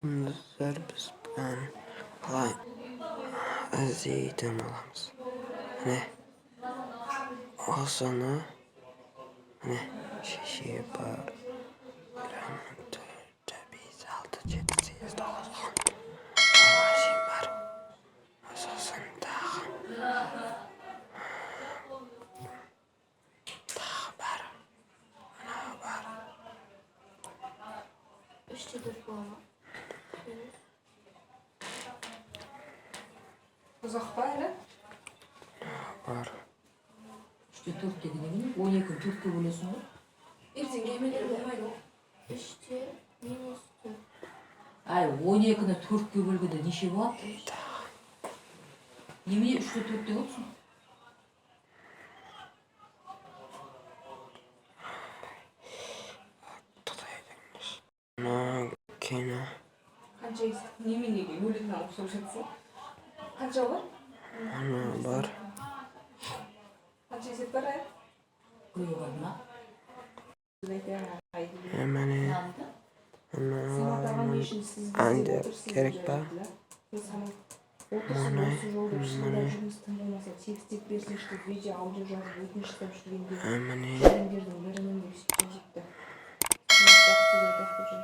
Bizler biz ben Қалай іздейтін боламыз. Міне осыны міне шеше бар. 1 4 5 6 7 8 9 10 шешем бар. Сосын тағы бар. Мынау бар. 3-те 4 бола ма? Ұзақ па әлі? Бар. 3-те 4 дегенде не? 12-ні 4-ке бөлесің ғой? Ертең кемелер болмайды. 3-те минус 4. Ай, 12-ні 4-ке бөлгенде неше болады? Немене 3-те 4 деп отырсың? Кені Қанша есік? Неменеге өлетін алып соғып жатсың? Қанша бар? ана бар. Қанша есек бар әй? Біреу бар ма? Міне Нанды? Санатаған ешін сіз Әнді отырсыз керек па? Отырсын осы жолда шылда жұмыс тым болмаса текстеп берсінші деп видео аудио жазып өтініш жасап жүргенде Міне жәрімдердің бірінің деп сөйтіп жетті. Жақсы деп жүр.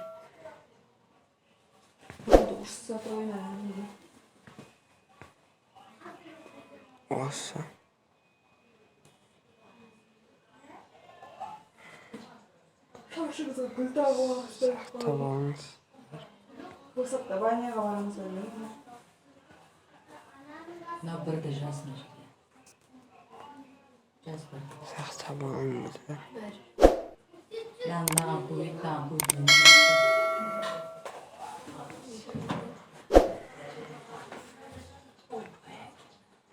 Бүгінді ұрсыса тұрайын неге? осы. Шамшыңызға гүл табу Табамыз. Босатта баняға барамыз ба? Мына бірді жазма жерге. Жаз бірді. Сақтабамыз. Маған көбейді, маған көбейді.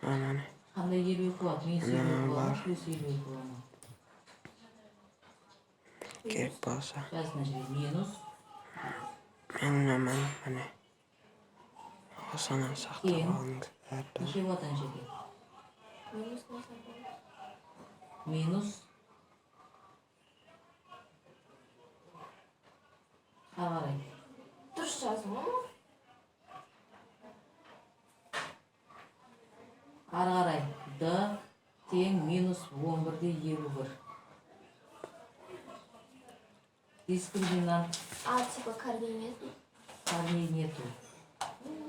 Міне Қандай елу болады? Мен елу болады, плюс елу болады. керек болса. Жазма жерге минус. Міне осыны сақтап алыңыз. Неше болады ана жерге? Минус болса болады. Минус. Қарай. Дұрыс жаздым ма? Ары қарай. D тең минус 11-де 51. Дискриминант. А типа корней нету. Корней нету.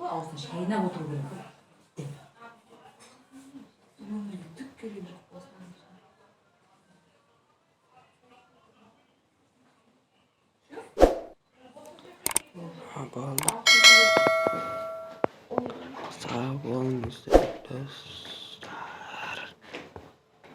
Ауызын шайнап отыру керек. Түк керек жоқ болсын. Болды. Сау болыңыздар.